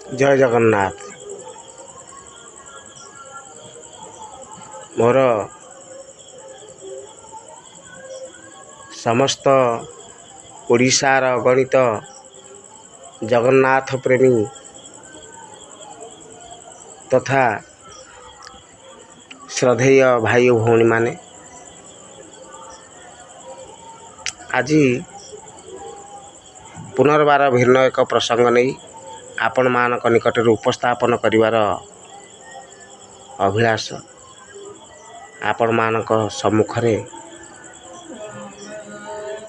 जय जगन्नाथ। मोर समस्त ओडिशार गणित जगन्नाथ प्रेमी तथा श्रद्धेय भाई भौणी माने आज पुनर्बार भिन्न एक प्रसंग नहीं आपण मानक निकट उपस्थापन करिवार अभिलाष आपण मानक सम्मुखरे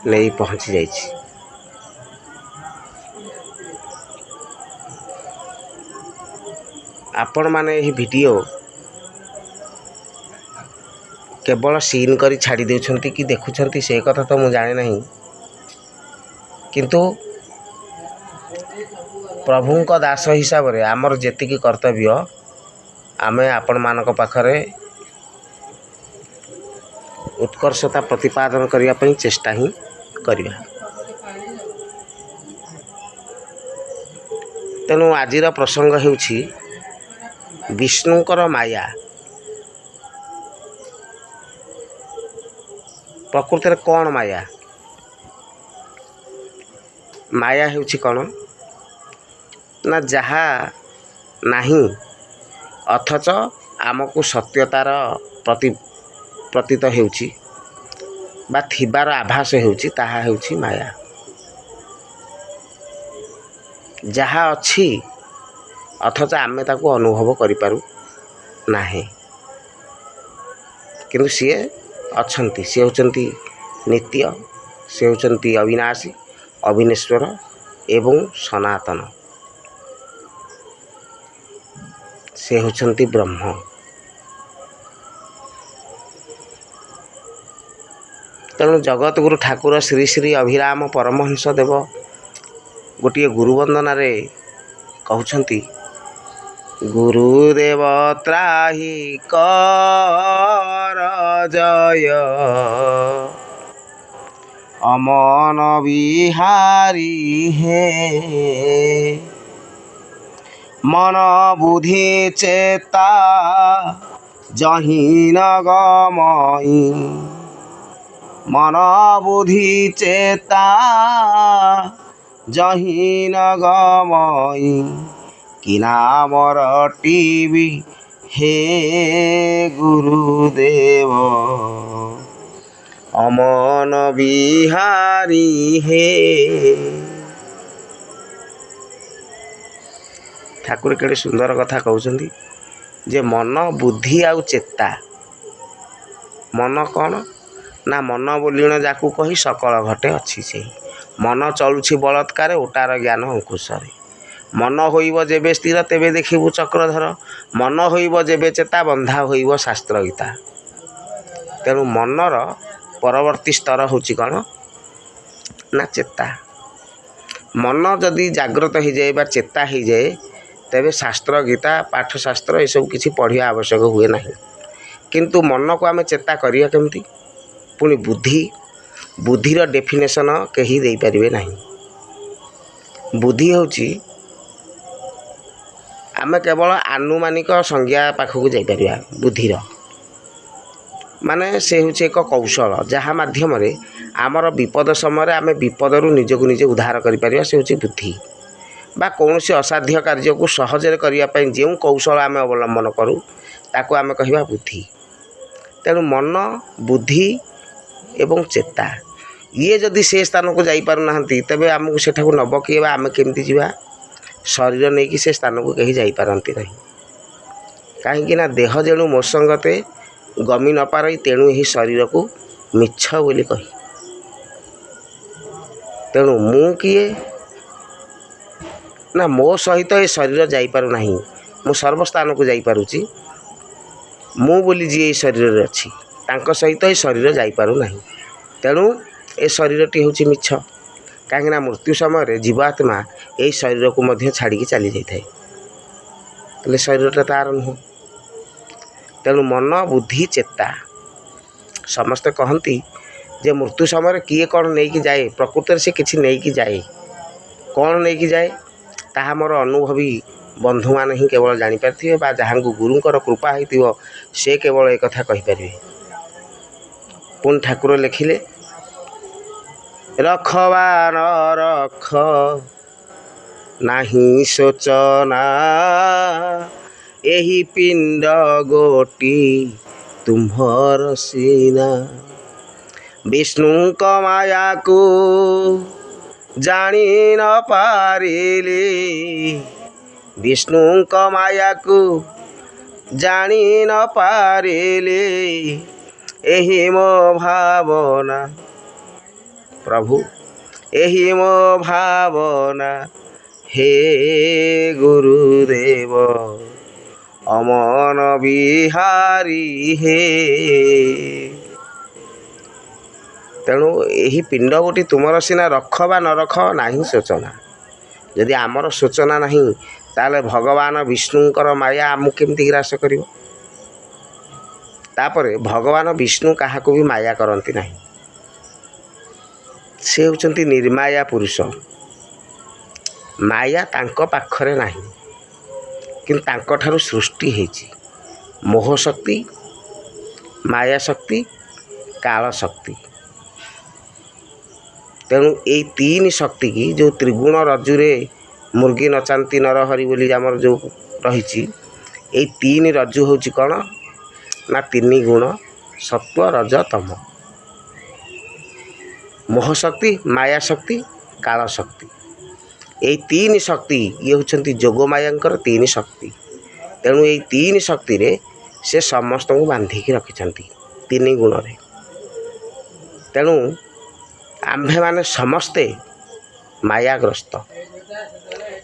नहीं पहुँची जाइछि। आपण माने यही वीडियो केवल सीन करी छाड़ी देउछंती कि देखुछंती से कथा तो मु जाने नहीं, किंतु प्रभुंक दास हिसाब रे आमर जेतिकी कर्तव्य आमे आपण मानक पाखरे उत्कर्षता प्रतिपादन करिया पई चेष्टा ही करिया। तेणु आजिर प्रसंग हेउछि विष्णुंकर माया। प्रकृति कौन माया? माया हेउछि कौन ना जहा नहीं अथच आमको सत्यतार प्रतीत हेउछि बा थिबार आभास हेउछि ताहा हेउछि माया। जहा अछि अथच आमे ताको अनुभव करि पारु नाही, किंतु सी अछंती, सी होचंती नित्य, सी होचंती अविनाशी, अविनेश्वर एवं सनातन, से होचंती ब्रह्म। तेणु जगत गुरु ठाकुर श्री श्री अभिराम परमहंस देव गोटे गुरुवंदन कहउछंती, गुरुदेव त्राहि कर जय अमन बिहारी हे, मन बुद्धि चेता जहि न गमई, मन बुद्धि चेता जहि न गमई, कि नामर टीवी हे गुरुदेव अमन बिहारी हे। ठाकुर केड़े सुंदर कथा कहउछंती जे मन बुद्धि आउ चेता। मन कौन ना मन बोलिण जाकू कही सकल घटे अच्छी से मन चलुछि बलात्कार ओटार ज्ञान अंकुशरे। मन होइब जेबे स्थिर तेबे देखिबु चक्रधर, मन होइब जेबे चेता बंधा होइब शास्त्र गीता। तेणु मनर परवर्ती स्तर होछि कौन ना चेता। मन जदि जाग्रत हो जाए बा चेता हो जाए तेबे शास्त्र गीता पाठ शास्त्र ये सब किसी पढ़िया आवश्यक हुए ना, किंतु मन को आमे चेता करिया केमती? पुणी बुद्धि, बुद्धिर डेफिनेशन कहीं दे पारिबे नहीं। बुद्धि होछि आमे केवल आनुमानिक संज्ञा पाखक जाई परिबा। बुद्धिर माने से होछि एक कौशल जहाँ माध्यम रे आमर विपद समय आमे विपदरु निजको निजे उद्धार करि परिबा, से होछि बुद्धि। बा कौन से असाध्य कार्य को सहजरे करिया पई जेउ कौशल आमे अवलंबन करू ताको आमे कहिबा बुद्धि। तेणु मन, बुद्धि एवं चेता ये जदि से स्थान को जाई पारु नाहंती तबे आमको सेठाको नब किए बा आमे केमती जिबा? शरीर नहीं कि से स्थान को कहीं जाई पारंती नहीं। कहीं ना देह जेणु मो संगते गमी न पारई तेणु यही शरीर को मिछ बोली कही। तेणु मु किए ना मो सहित ये शरीर जाई पारु नाही, मु सर्वस्थान को जाई पारुची। मु बोली जी शरीर अच्छी तांको सहित ये शरीर जाई पारु नाही। तेणु ए शरीरटी होची मिछ। कहीं मृत्यु समय जीवात्मा यही शरीर को मध्य छाड़ी चली जाए, शरीरटा तार नुह। तेणु मन, बुद्धि, चेता समस्ते कहती जे मृत्यु समय किए कौन नहीं जाए? प्रकृति से किसी नहीं जाए। कौन नहीं जाए? ताहा मोर अनुभवी बंधुମାନେ ହିଁ କେବଳ ଜାଣିପାରିଥିବେ ବା ଯାହାଙ୍କୁ ଗୁରୁଙ୍କର କୃପା ହେଇଥିବ ସେ କେବଳ ଏ କଥା କହିପାରିବେ। ପୁଣି ଠାକୁର ଲେଖିଲେ ରଖବାନ ରଖ ନାହିଁ ଶୋଚନା ଏହି ପିଣ୍ଡ ଗୋଟି ତୁମ୍ଭର ସିନା ବିଷ୍ଣୁଙ୍କ ମାୟାକୁ ଜାଣି ନ ପାରିଲି ବିଷ୍ଣୁଙ୍କ ମାୟାକୁ ଜାଣି ନ ପାରିଲି ଏହି ମୋ ଭାବନା प्रभु एहि मो भावना हे गुरुदेव अमन बिहारी हे तेणु यही पिंड गोटी तुमर सीना रख बा न रख नहीं शोचना यदि आमर शोचना नहीं ताले भगवान विष्णुंकर माया आमु केमती ग्रास करिवो तापरे भगवान विष्णु काहाकू भी माया करती नहीं से होचंती निर्माया पुरुष माया तांको पाखरे नहीं किंतु तांको ठारू सृष्टि हेची मोह शक्ति माया शक्ति काल शक्ति तेणु ये तीन शक्ति की जो त्रिगुण रज्जुरे मुर्गी नचांती नरहरि बोली आमर जो रही ये तीन रज्जु होची कौन ना तीन गुण सत्व रज तम मोह शक्ति माया शक्ति काल शक्ति ये तीन शक्ति ये होचंती जोग मायांकर तीन शक्ति तेणु ये तीन शक्ति रे से समस्त को बांधिकी रखिछंती तीन गुण रे तेणु आम्भे माने समस्ते मायाग्रस्त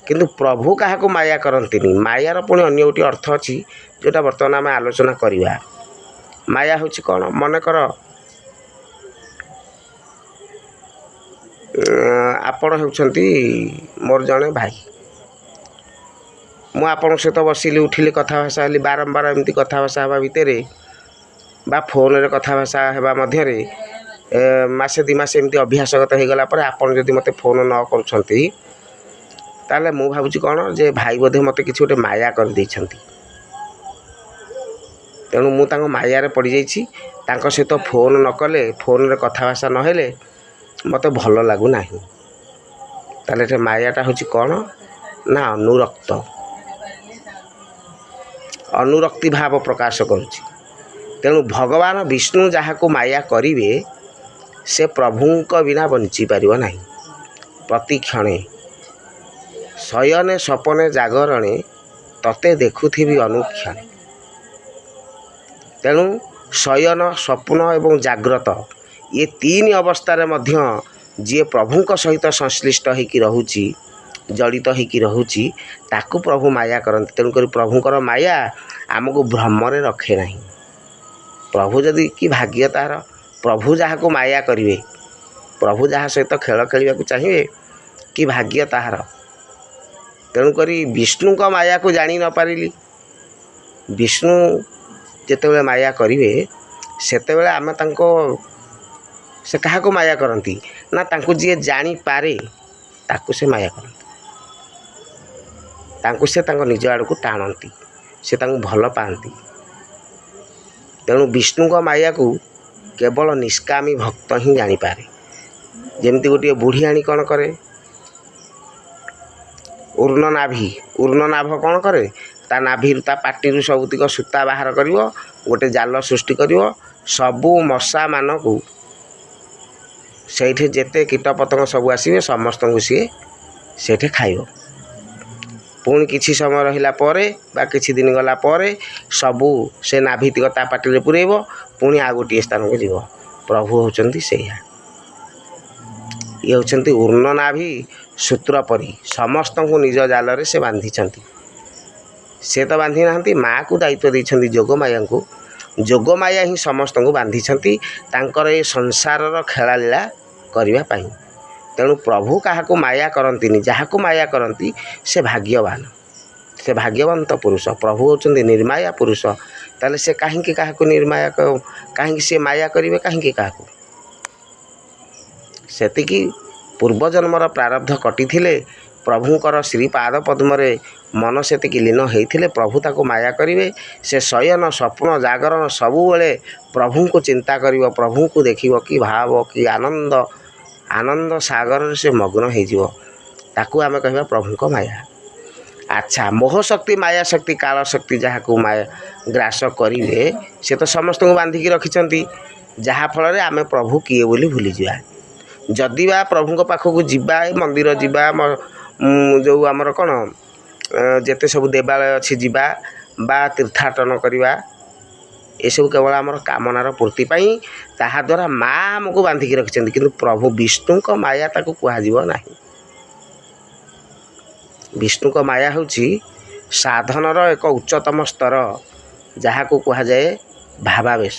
किंतु प्रभु क्या माया करती मायार पुणी अन्य गोटे अर्थ अच्छी जोटा बर्तमान आम आलोचना करवा माया हूँ कौन मनकर आपण होती मोर जड़े भाई मु आपण सहित बसिली उठिली कथा भाषा हली बारंबार एमती कथा भाषा हवा भितर बा फोन रे कथा भाषा हवा मध्य मासे दि मास एमती अभ्यासगत हो गला पर आपण जदि मते फोन न करूछंती ताले मु भाबुची कौन जे भाई बोधे मते किछि गोटे माया कर दैछंती तेणु मु तांको माया रे पड़ जाइछि तांको सहित फोन न कले फोन रे कथा भाषा न हेले मते भल लागू नाही ताले ते मायाटा होछि कौन ना अनुरक्ति भाव प्रकाश करुछि तेणु भगवान विष्णु जहाँ को माया करिवे से प्रभुंक बिना बंची पारिबो नाही प्रति क्षणे शयने सपने जागरणे तते देखुथिबी अनुक्षणे तेणु शयन स्वप्न एवं जाग्रत ये तीन अवस्था मध्य जी प्रभुंक सहित संश्लिष्ट होकी रहुची जड़ित होकी रहुची ताकू प्रभु माया करती तेणुक प्रभुंकर माया आमको भ्रमरे रखे नहीं प्रभु जदि कि भाग्य तार प्रभु जहाँ को माया करिवे प्रभु जहाँ सहित खेल खेलिया चाहिए कि भाग्य तार तेणुक विष्णु का माया को जानी न पारिली विष्णु जितेबाला माया करिवे सेतेबाला आमे तांको से कहा को माया करती ना तांको जी जानी पारे ताकू से माया करती तांको से तांको निज आड़ को टाणती से तांको भल पाती तेणु विष्णु का माया को केवल निष्कामी भक्त ही जानीपारे जमती गोटे बुढ़ी आनी कौन करे उर्णनाभ कौन करे ता नाभि ता पाटी सबुतिक सूता बाहर कर गोटे जाल सृष्टि कर सबू मशा मान को से जेते कीट पतंग सब आसवे समस्त को सी से खाइब पुणी किछि समय रहिला परे बा किछि दिन गला परे सबू से नाभितिक ता पाटी पुरेब पुणी आ गोटे स्थान को जीव प्रभु होचंती सेया ये होचंती उर्णनाभि सूत्र परी समस्त को निज जाल रे से बांधिछंती से तो बांधि नाहंती माँ को दायित्व देइछंती जोगमाया को जोगमाया ही समस्त को बांधिछंती तांकर ए संसारर खेला लीला करबा पई तेणु प्रभु क्या माया करती जहाँ को माया करती से भाग्यवंत पुरुष प्रभु होचंती निर्माया पुरुष ताले से कहीं क्या निर्माया कहीं से माया करेंगे कहीं क्या सेतिकी पूर्वजन्मर प्रारब्ध कटी ପ୍ରଭୁଙ୍କର ଶ୍ରୀପାଦ ପଦ୍ମରେ ମନ ସେତିକି ଲୀନ ହେଇଥିଲେ ପ୍ରଭୁ ତାକୁ ମାୟା କରିବେ। ସେ ଶୟନ ସ୍ୱପ୍ନ ଜାଗରଣ ସବୁବେଳେ ପ୍ରଭୁଙ୍କୁ ଚିନ୍ତା କରିବ, ପ୍ରଭୁଙ୍କୁ ଦେଖିବ, କି ଭାବ କି ଆନନ୍ଦ, ଆନନ୍ଦ ସାଗରରେ ସେ ମଗ୍ନ ହେଇଯିବ। ତାକୁ ଆମେ କହିବା ପ୍ରଭୁଙ୍କ ମାୟା। ଆଚ୍ଛା, ମୋହ ଶକ୍ତି, ମାୟା ଶକ୍ତି, କାଳ ଶକ୍ତି ଯାହାକୁ ମାୟା ଗ୍ରାସ କରିବେ ସେ ତ ସମସ୍ତଙ୍କୁ ବାନ୍ଧିକି ରଖିଛନ୍ତି, ଯାହାଫଳରେ ଆମେ ପ୍ରଭୁ କିଏ ବୋଲି ଭୁଲିଯିବା। ଯଦି ବା ପ୍ରଭୁଙ୍କ ପାଖକୁ ଯିବା, ମନ୍ଦିର ଯିବା, ଯେଉଁ ଆମର କ'ଣ ଯେତେ ସବୁ ଦେବାଳୟ ଅଛି ଯିବା ବା ତୀର୍ଥାଟନ କରିବା, ଏସବୁ କେବଳ ଆମର କାମନାର ପୂର୍ତ୍ତି ପାଇଁ। ତାହାଦ୍ୱାରା ମା ଆମକୁ ବାନ୍ଧିକି ରଖିଛନ୍ତି, କିନ୍ତୁ ପ୍ରଭୁ ବିଷ୍ଣୁଙ୍କ ମାୟା ତାକୁ କୁହାଯିବ ନାହିଁ। ବିଷ୍ଣୁଙ୍କ ମାୟା ହେଉଛି ସାଧନର ଏକ ଉଚ୍ଚତମ ସ୍ତର, ଯାହାକୁ କୁହାଯାଏ ଭାବାବେଶ।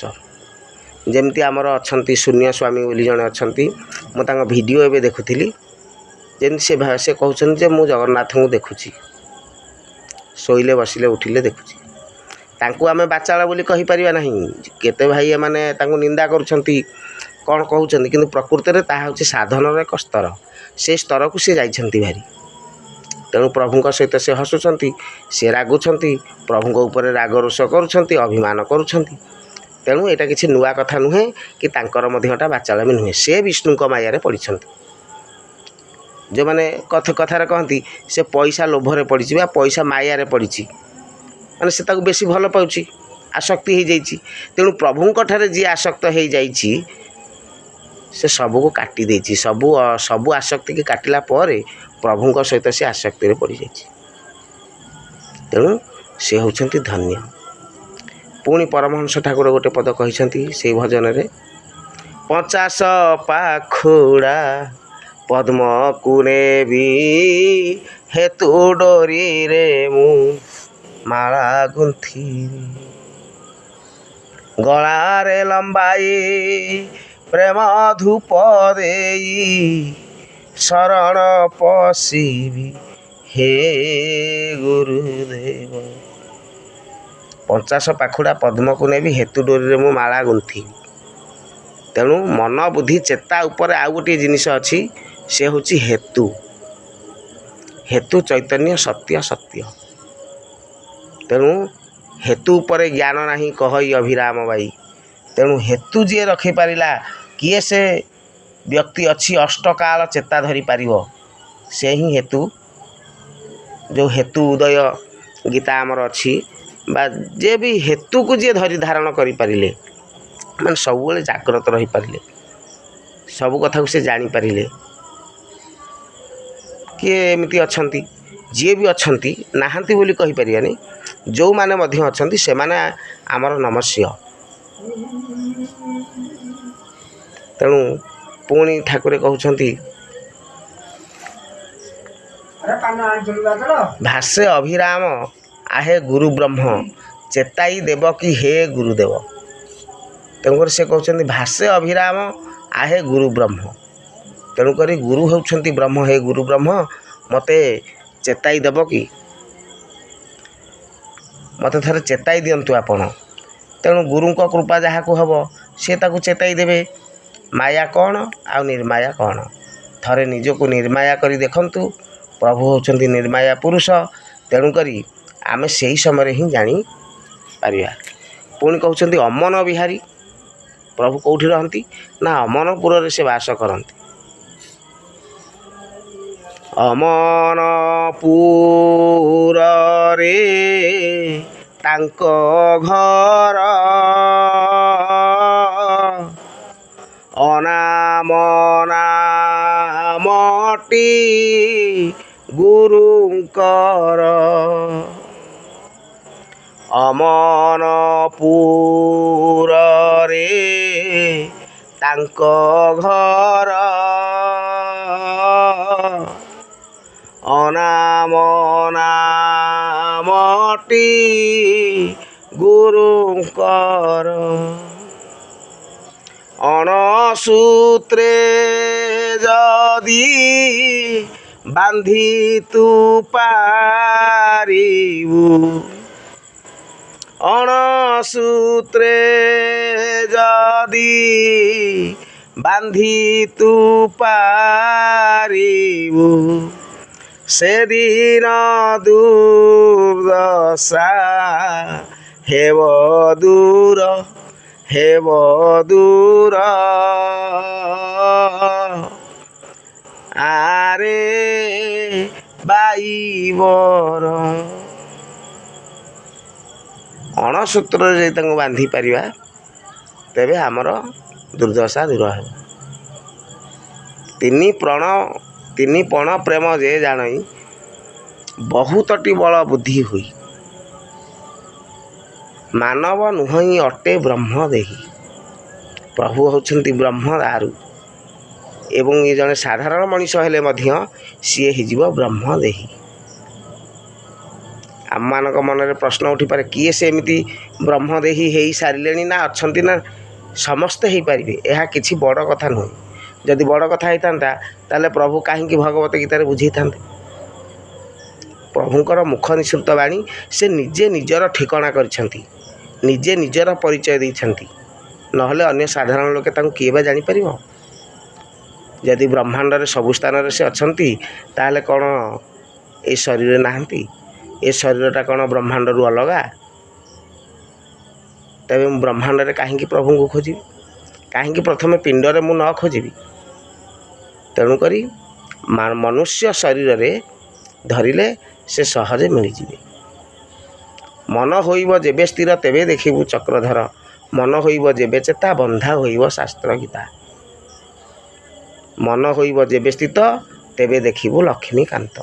ଯେମିତି ଆମର ଅଛନ୍ତି ଶୂନ୍ୟ ସ୍ୱାମୀ ବୋଲି ଜଣେ ଅଛନ୍ତି, ମୁଁ ତାଙ୍କ ଭିଡ଼ିଓ ଏବେ ଦେଖୁଥିଲି। ଯେମିତି ସେ କହୁଛନ୍ତି ଯେ ମୁଁ ଜଗନ୍ନାଥଙ୍କୁ ଦେଖୁଛି, ଶୋଇଲେ ବସିଲେ ଉଠିଲେ ଦେଖୁଛି। ତାଙ୍କୁ ଆମେ ବାଚାଳ ବୋଲି କହିପାରିବା ନାହିଁ। କେତେ ଭାଇ ଏମାନେ ତାଙ୍କୁ ନିନ୍ଦା କରୁଛନ୍ତି, କ'ଣ କହୁଛନ୍ତି, କିନ୍ତୁ ପ୍ରକୃତରେ ତାହା ହେଉଛି ସାଧନର ଏକ ସ୍ତର। ସେ ସ୍ତରକୁ ସେ ଯାଇଛନ୍ତି ଭାରି। ତେଣୁ ପ୍ରଭୁଙ୍କ ସହିତ ସେ ହସୁଛନ୍ତି, ସେ ରାଗୁଛନ୍ତି, ପ୍ରଭୁଙ୍କ ଉପରେ ରାଗ ରୋଷ କରୁଛନ୍ତି, ଅଭିମାନ କରୁଛନ୍ତି। ତେଣୁ ଏଇଟା କିଛି ନୂଆ କଥା ନୁହେଁ, କି ତାଙ୍କର ମଧ୍ୟ ଏଟା ବାଚାଳ ବି ନୁହେଁ। ସେ ବିଷ୍ଣୁଙ୍କ ମାୟାରେ ପଡ଼ିଛନ୍ତି। ଯେଉଁମାନେ କଥାରେ କହନ୍ତି ସେ ପଇସା ଲୋଭରେ ପଡ଼ିଛି ବା ପଇସା ମାୟାରେ ପଡ଼ିଛି, ମାନେ ସେ ତାକୁ ବେଶୀ ଭଲ ପାଉଛି, ଆସକ୍ତି ହେଇଯାଇଛି। ତେଣୁ ପ୍ରଭୁଙ୍କ ଠାରେ ଯିଏ ଆସକ୍ତ ହେଇଯାଇଛି ସେ ସବୁକୁ କାଟି ଦେଇଛି। ସବୁ ଆସକ୍ତିକି କାଟିଲା ପରେ ପ୍ରଭୁଙ୍କ ସହିତ ସେ ଆସକ୍ତିରେ ପଡ଼ିଯାଇଛି। ତେଣୁ ସେ ହେଉଛନ୍ତି ଧନ୍ୟ। ପୁଣି ପରମହଂସ ଠାକୁର ଗୋଟେ ପଦ କହିଛନ୍ତି ସେଇ ଭଜନରେ, 50 ପାଖୁଡ଼ା ପଦ୍ମକୁ ନେବି, ହେତୁ ଡୋରିରେ ମୁଁ ମାଳା ଗୁନ୍ଥିବି, ଗଳାରେ ଲମ୍ବାଇ ପ୍ରେମ ଧୂପ ଦେଇ, ଶରଣ ପଶିବି ହେ ଗୁରୁଦେବ। 50 ପାଖୁଡ଼ା ପଦ୍ମକୁ ନେବି, ହେତୁ ଡୋରିରେ ମୁଁ ମାଳା ଗୁନ୍ଥିବି। ତେଣୁ ମନ ବୁଦ୍ଧି ଚେତା ଉପରେ ଆଉ ଗୋଟିଏ ଜିନିଷ ଅଛି, ସେ ହେଉଛି ହେତୁ। ହେତୁ ଚୈତନ୍ୟ ସତ୍ୟ ସତ୍ୟ। ତେଣୁ ହେତୁ ଉପରେ ଜ୍ଞାନ ନାହିଁ କହଇ ଅଭିରାମ ବାଇ। ତେଣୁ ହେତୁ ଯିଏ ରଖିପାରିଲା, କିଏ ସେ ବ୍ୟକ୍ତି ଅଛି ଅଷ୍ଟକାଳ ଚେତା ଧରିପାରିବ, ସେ ହିଁ ହେତୁ। ଯେଉଁ ହେତୁ ଉଦୟ ଗୀତା ଆମର ଅଛି, ବା ଯିଏ ବି ହେତୁକୁ ଯିଏ ଧାରଣ କରିପାରିଲେ, ମାନେ ସବୁବେଳେ ଜାଗ୍ରତ ରହିପାରିଲେ, ସବୁ କଥାକୁ ସେ ଜାଣିପାରିଲେ। କିଏ ଏମିତି ଅଛନ୍ତି, ଯିଏ ବି ଅଛନ୍ତି, ନାହାନ୍ତି ବୋଲି କହିପାରିବାନି, ଯେଉଁମାନେ ମଧ୍ୟ ଅଛନ୍ତି ସେମାନେ ଆମର ନମସ୍ୟ। ତେଣୁ ପୁଣି ଠାକୁରେ କହୁଛନ୍ତି, ଭାଷେ ଅଭିରାମ ଆହେ ଗୁରୁ ବ୍ରହ୍ମ, ଚେତାଇ ଦେବ କି ହେ ଗୁରୁଦେବ। ତେଣୁକରି ସେ କହୁଛନ୍ତି ଭାଷେ ଅଭିରାମ ଆହେ ଗୁରୁ ବ୍ରହ୍ମ। ତେଣୁକରି ଗୁରୁ ହେଉଛନ୍ତି ବ୍ରହ୍ମ। ହେ ଗୁରୁ ବ୍ରହ୍ମ, ମୋତେ ଚେତାଇ ଦେବ କି, ମୋତେ ଥରେ ଚେତାଇ ଦିଅନ୍ତୁ ଆପଣ। ତେଣୁ ଗୁରୁଙ୍କ କୃପା ଯାହାକୁ ହେବ ସେ ତାକୁ ଚେତାଇ ଦେବେ ମାୟା କ'ଣ ଆଉ ନିର୍ମାୟା କ'ଣ। ଥରେ ନିଜକୁ ନିର୍ମାୟା କରି ଦେଖନ୍ତୁ, ପ୍ରଭୁ ହେଉଛନ୍ତି ନିର୍ମାୟା ପୁରୁଷ। ତେଣୁକରି ଆମେ ସେହି ସମୟରେ ହିଁ ଜାଣିପାରିବା। ପୁଣି କହୁଛନ୍ତି ଅମନ ବିହାରୀ। ପ୍ରଭୁ କେଉଁଠି ରହନ୍ତି ନା ଅମନପୁରରେ ସେ ବାସ କରନ୍ତି। ଅମନପୁରରେ ତାଙ୍କ ଘର, ଅନାମ ନାମଟି ଗୁରୁଙ୍କର। ଅମନପୁରରେ ତାଙ୍କ ଘର, ଅନାମ ନାମଟି ଗୁରୁଙ୍କର। ଅଣସୂତ୍ରେ ଯଦି ବାନ୍ଧି ତୁ ପାରିବୁ, ଅଣସୂତ୍ରେ ଯଦି ବାନ୍ଧି ତୁ ପାରିବୁ, ସେଦିନ ଦୁର୍ଦଶା ହେବ ଦୂର ହେବ ଦୂର ଆରେ ବାଇବର ଅଣସୂତ୍ରରେ ଯଦି ତାଙ୍କୁ ବାନ୍ଧି ପାରିବା ତେବେ ଆମର ଦୁର୍ଦଶା ଦୂର ହେବ। ତିନି ପଣ ପ୍ରେମ ଯେ ଜାଣଇ ବହୁତଟି ବଳ ବୁଦ୍ଧି ହୋଇ ମାନବ ନୁହଁଇ ଅଟେ ବ୍ରହ୍ମ ଦେହି। ପ୍ରଭୁ ହେଉଛନ୍ତି ବ୍ରହ୍ମ ଦାରୁ ଏବଂ ଏ ଜଣେ ସାଧାରଣ ମଣିଷ ହେଲେ ମଧ୍ୟ ସିଏ ହେଇଯିବ ବ୍ରହ୍ମ ଦେହି। ଆମମାନଙ୍କ ମନରେ ପ୍ରଶ୍ନ ଉଠିପାରେ କିଏ ସେ ଏମିତି ବ୍ରହ୍ମଦେହୀ ହେଇସାରିଲେଣି ନା ଅଛନ୍ତି ନା ସମସ୍ତେ ହେଇପାରିବେ। ଏହା କିଛି ବଡ଼ କଥା ନୁହେଁ। ଯଦି ବଡ଼ କଥା ହେଇଥାନ୍ତା ତାହେଲେ ପ୍ରଭୁ କାହିଁକି ଭଗବତ ଗୀତାରେ ବୁଝେଇଥାନ୍ତେ। ପ୍ରଭୁଙ୍କର ମୁଖ ନିଃସୃତ ବାଣୀ ସେ ନିଜେ ନିଜର ଠିକଣା କରିଛନ୍ତି, ନିଜେ ନିଜର ପରିଚୟ ଦେଇଛନ୍ତି। ନହେଲେ ଅନ୍ୟ ସାଧାରଣ ଲୋକେ ତାଙ୍କୁ କିଏ ବା ଜାଣିପାରିବ। ଯଦି ବ୍ରହ୍ମାଣ୍ଡରେ ସବୁ ସ୍ଥାନରେ ସେ ଅଛନ୍ତି ତାହେଲେ କ'ଣ ଏ ଶରୀରରେ ନାହାନ୍ତି? ଏ ଶରୀରଟା କ'ଣ ବ୍ରହ୍ମାଣ୍ଡରୁ ଅଲଗା? ତେବେ ମୁଁ ବ୍ରହ୍ମାଣ୍ଡରେ କାହିଁକି ପ୍ରଭୁଙ୍କୁ ଖୋଜିବି? କାହିଁକି ପ୍ରଥମେ ପିଣ୍ଡରେ ମୁଁ ନ ଖୋଜିବି? ତେଣୁକରି ମନୁଷ୍ୟ ଶରୀରରେ ଧରିଲେ ସେ ସହଜେ ମିଳିଯିବେ। ମନ ହୋଇବ ଯେବେ ସ୍ଥିର ତେବେ ଦେଖିବୁ ଚକ୍ରଧର, ମନ ହୋଇବ ଯେବେ ଚେତା ବନ୍ଧା ହୋଇବ ଶାସ୍ତ୍ର ଗୀତା। ମନ ହୋଇବ ଯେବେ ସ୍ଥିତ ତେବେ ଦେଖିବୁ ଲକ୍ଷ୍ମୀକାନ୍ତ।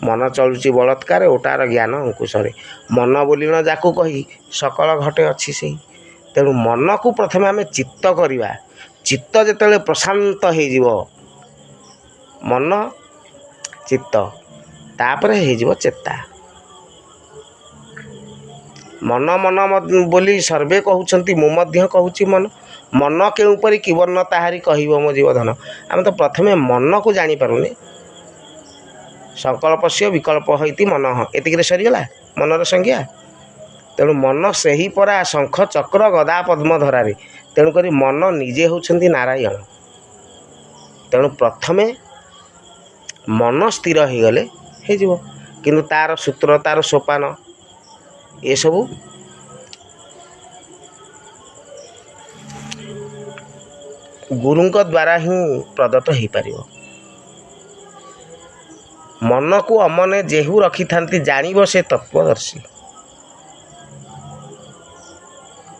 ମନ ଚଳୁଛି ବଳତ୍କାରେ ଓଟାର ଜ୍ଞାନ ଅଙ୍କୁଶରେ। ମନ ବୋଲିଣ ଯାକୁ କହି ସକଳ ଘଟେ ଅଛି ସେଇ। ତେଣୁ ମନକୁ ପ୍ରଥମେ ଆମେ ଚିତ୍ତ କରିବା। ଚିତ୍ତ ଯେତେବେଳେ ପ୍ରଶାନ୍ତ ହେଇଯିବ, ମନ ଚିତ୍ତ ତାପରେ ହେଇଯିବ ଚେତା। ମନ ମନ ବୋଲି ସର୍ବେ କହୁଛନ୍ତି, ମୁଁ ମଧ୍ୟ କହୁଛି ମନ। ମନ କେଉଁପରି କି ବର୍ଣ୍ଣ ତାହାରି କହିବ ମୋ ଜୀବଧନ। ଆମେ ତ ପ୍ରଥମେ ମନକୁ ଜାଣିପାରୁନି। ସଂକଳ୍ପସ୍ୟ ବିକଳ୍ପ ହେଇତି ମନ, ଏତିକିରେ ସରିଗଲା ମନର ସଂଜ୍ଞା। ତେଣୁ ମନ ସେହି ପରା ଶଙ୍ଖ ଚକ୍ର ଗଦା ପଦ୍ମ ଧରାରେ। ତେଣୁକରି ମନ ନିଜେ ହେଉଛନ୍ତି ନାରାୟଣ। ତେଣୁ ପ୍ରଥମେ ମନ ସ୍ଥିର ହେଇଗଲେ ହେଇଯିବ। କିନ୍ତୁ ତା'ର ସୂତ୍ର, ତା'ର ସୋପାନ ଏସବୁ ଗୁରୁଙ୍କ ଦ୍ୱାରା ହିଁ ପ୍ରଦତ୍ତ ହେଇପାରିବ। ମନକୁ ଅମନେ ଯେହୁ ରଖିଥାନ୍ତି ଜାଣିବ ସେ ତତ୍ତ୍ୱଦର୍ଶୀ।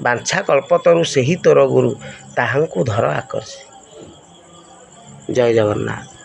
ବାଞ୍ଛା କଳ୍ପତରୁ ସେହି ତୋର ଗୁରୁ ତାହାଙ୍କୁ ଧର ଆକର୍ଷି। ଜୟ ଜଗନ୍ନାଥ।